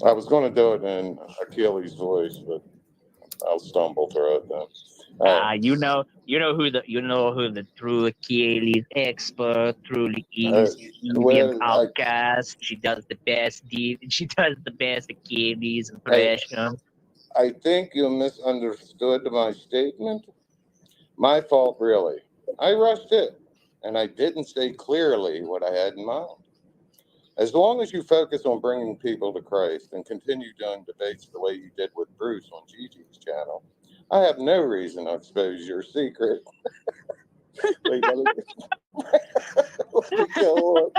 I was going to do it in Achilles' voice, but I'll stumble through it then. All right. You know who the true Achilles expert truly Uh, is. Medium well, outcast. She does the best she does the best Achilles I, impression. I think you misunderstood my statement. My fault, really. I rushed it, and I didn't say clearly what I had in mind. As long as you focus on bringing people to Christ and continue doing debates the way you did with Bruce on Gigi's channel, I have no reason to expose your secret. Wait, let me go on.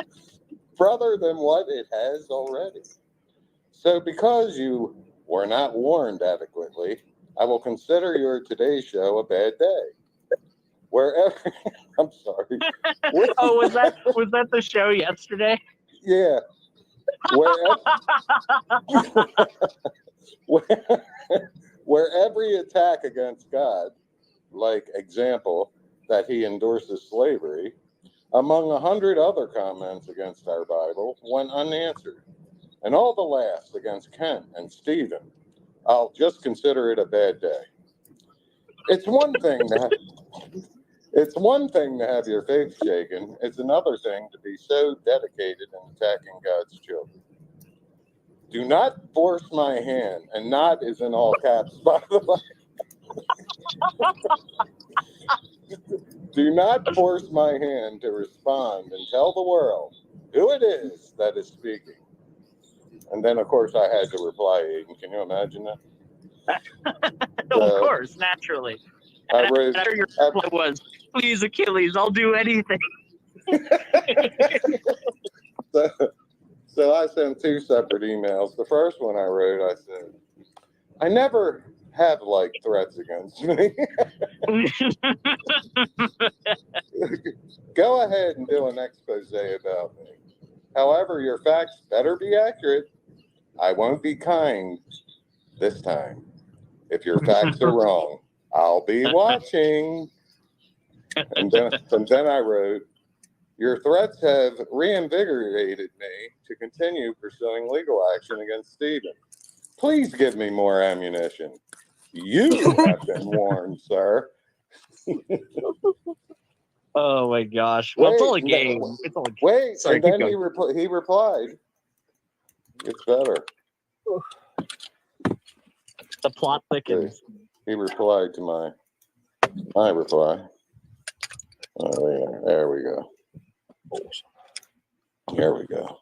Further than what it has already. So, because you were not warned adequately, I will consider your today's show a bad day. Wherever, I'm sorry. Oh, was that the show yesterday? Yeah, wherever, where every attack against God, like example, that he endorses slavery, among 100 other comments against our Bible, went unanswered. And all the laughs against Kent and Stephen, I'll just consider it a bad day. It's one thing to have your faith shaken. It's another thing to be so dedicated in attacking God's children. Do not force my hand, and not is in all caps, by the way. Do not force my hand to respond and tell the world who it is that is speaking. And then, of course, I had to reply, Ayden. Can you imagine that? Of course, naturally. I And wrote, after your reply was, please, Achilles, I'll do anything. so I sent two separate emails. The first one I wrote, I said, I never have liked threats against me. Go ahead and do an expose about me. However, your facts better be accurate. I won't be kind this time. If your facts are wrong, I'll be watching. And then I wrote, your threats have reinvigorated me to continue pursuing legal action against Stephen. Please give me more ammunition. You have been warned, sir. Oh my gosh. Well, it's all a game. It's all a game. Wait, Sorry, and then going. he replied, it's better. The plot thickens. He replied to my reply. Oh, there we go. Here we go.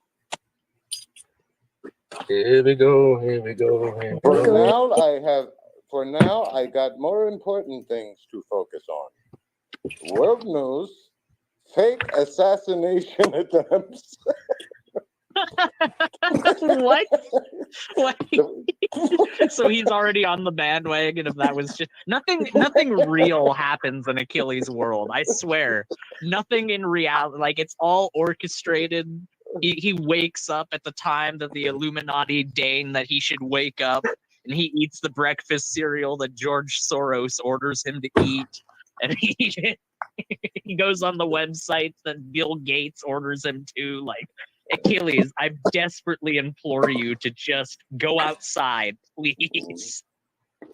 Here we go. Here we go. Here we For go. now, I got more important things to focus on. World news, fake assassination attempts. What? So he's already on the bandwagon. If that was just nothing real happens in Achilles' world. I swear, nothing in reality. Like, it's all orchestrated. He wakes up at the time that the Illuminati deign that he should wake up, and he eats the breakfast cereal that George Soros orders him to eat, and he goes on the websites that Bill Gates orders him to. Like, Achilles, I desperately implore you to just go outside, please.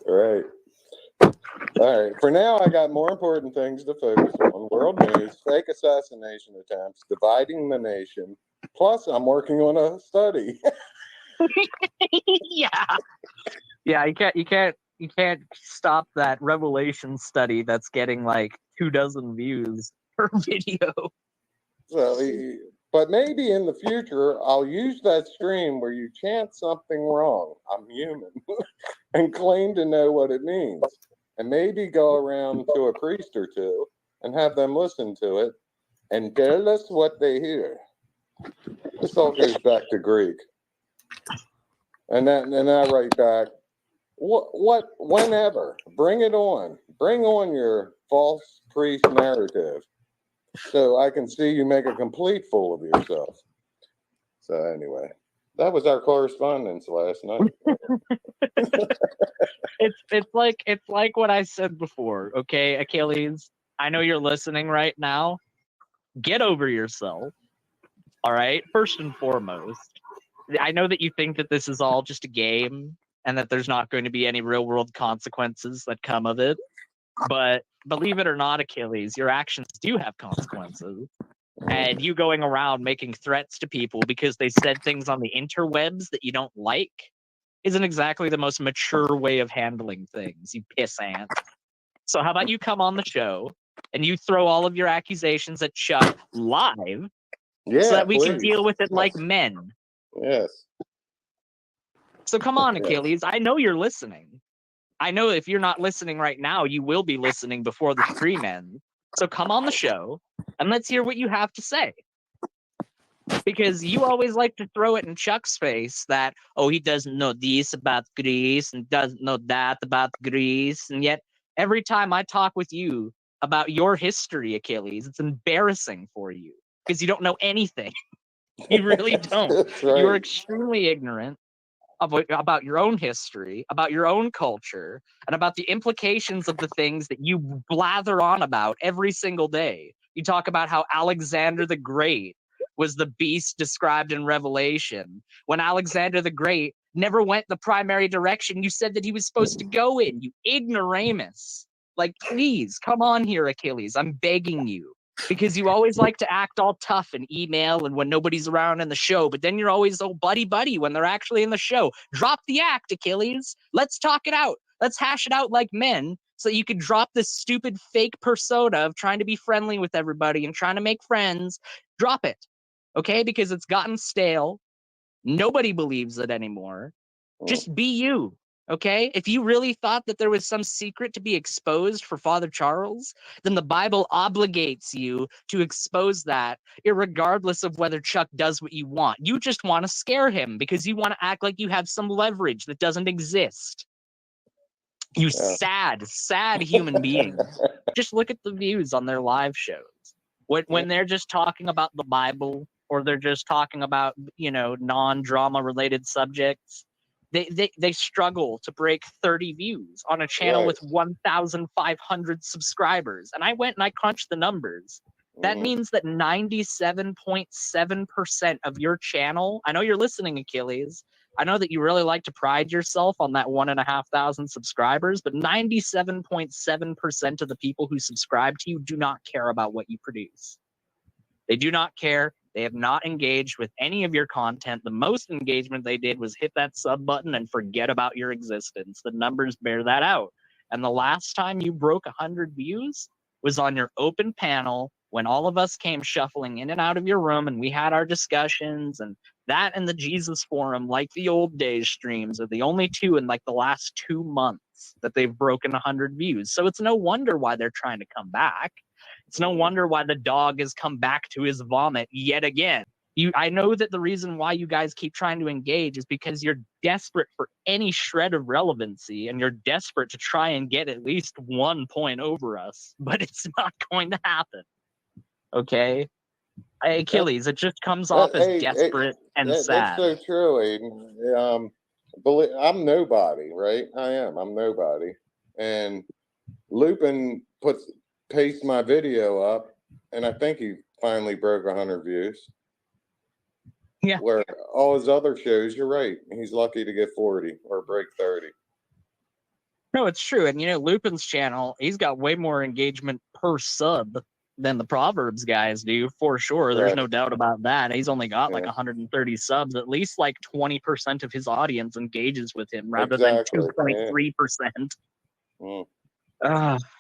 All right. For now, I got more important things to focus on. World news, fake assassination attempts, dividing the nation. Plus, I'm working on a study. Yeah. You can't stop that Revelation study that's getting like 24 views per video. So, but maybe in the future, I'll use that stream where you chant something wrong. I'm human. And claim to know what it means. And maybe go around to a priest or two and have them listen to it and tell us what they hear. This all goes back to Greek. And I write back, whenever, bring it on. Bring on your false priest narrative so I can see you make a complete fool of yourself. So anyway, that was our correspondence last night. It's like what I said before, okay, Achilles? I know you're listening right now. Get over yourself. All right? First and foremost. I know that you think that this is all just a game and that there's not going to be any real world consequences that come of it. But believe it or not, Achilles, your actions do have consequences. And you going around making threats to people because they said things on the interwebs that you don't like isn't exactly the most mature way of handling things, you pissant. So how about you come on the show and you throw all of your accusations at Chuck live Yeah, so that we can please. deal with it like Yes. men. Yes. So come on, Yes. Achilles. I know you're listening. I know if you're not listening right now, you will be listening before the stream ends. So come on the show and let's hear what you have to say. Because you always like to throw it in Chuck's face that, oh, he doesn't know this about Greece and doesn't know that about Greece. And yet, every time I talk with you about your history, Achilles, it's embarrassing for you because you don't know anything. You really don't. That's right. You're extremely ignorant about your own history, about your own culture, and about the implications of the things that you blather on about every single day. You talk about how Alexander the Great was the beast described in Revelation, when Alexander the Great never went the primary direction you said that he was supposed to go in, you ignoramus. Like, please, come on here, Achilles. I'm begging you. Because you always like to act all tough in email and when nobody's around in the show, but then you're always so buddy when they're actually in the show. Drop the act, Achilles. Let's talk it out. Let's hash it out like men so you can drop this stupid fake persona of trying to be friendly with everybody and trying to make friends. Drop it, okay? Because it's gotten stale. Nobody believes it anymore. Just be you. Okay? If you really thought that there was some secret to be exposed for Father Charles, then the Bible obligates you to expose that, irregardless of whether Chuck does what you want. You just want to scare him because you want to act like you have some leverage that doesn't exist. You sad human beings. Just look at the views on their live shows. When they're just talking about the Bible or they're just talking about, non-drama related subjects, they struggle to break 30 views on a channel Right. with 1,500 subscribers. And I went and I crunched the numbers. That means that 97.7% of your channel, I know you're listening, Achilles. I know that you really like to pride yourself on that 1,500 subscribers, but 97.7% of the people who subscribe to you do not care about what you produce. They do not care. They have not engaged with any of your content. The most engagement they did was hit that sub button and forget about your existence. The numbers bear that out. And the last time you broke 100 views was on your open panel when all of us came shuffling in and out of your room and we had our discussions, and that and the Jesus Forum, like the old days streams, are the only two in like the last 2 months that they've broken 100 views. So it's no wonder why they're trying to come back. It's no wonder why the dog has come back to his vomit yet again. I know that the reason why you guys keep trying to engage is because you're desperate for any shred of relevancy and you're desperate to try and get at least 1 point over us, but it's not going to happen. Okay? Achilles, it just comes off as desperate and sad. That's so true, Ayden. I'm nobody, right? I'm nobody. And Lupin pastes my video up, and I think he finally broke 100 views. Yeah. Where all his other shows, you're right, he's lucky to get 40 or break 30. No, it's true. And Lupin's channel, he's got way more engagement per sub than the Proverbs guys do, for sure. There's no doubt about that. He's only got like 130 subs. At least like 20% of his audience engages with him rather than 2.3%.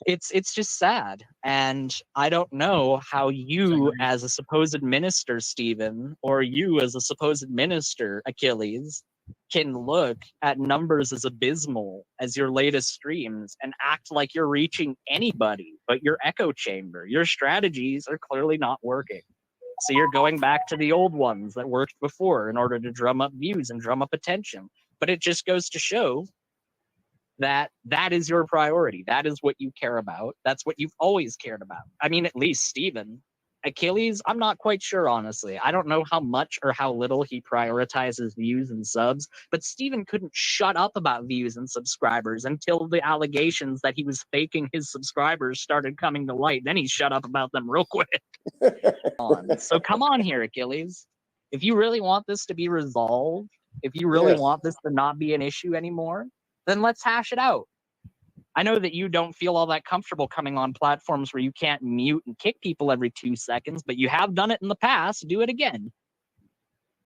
It's just sad. And I don't know how you as a supposed minister, Stephen, or you as a supposed minister, Achilles, can look at numbers as abysmal as your latest streams and act like you're reaching anybody but your echo chamber. Your strategies are clearly not working. So you're going back to the old ones that worked before in order to drum up views and drum up attention. But it just goes to show that is your priority. That is what you care about. That's what you've always cared about. I mean, at least Stephen. Achilles, I'm not quite sure, honestly. I don't know how much or how little he prioritizes views and subs, but Stephen couldn't shut up about views and subscribers until the allegations that he was faking his subscribers started coming to light. Then he shut up about them real quick. So come on here, Achilles. If you really want this to be resolved, if you really Yes. want this to not be an issue anymore, then let's hash it out. I know that you don't feel all that comfortable coming on platforms where you can't mute and kick people every 2 seconds, but you have done it in the past. Do it again.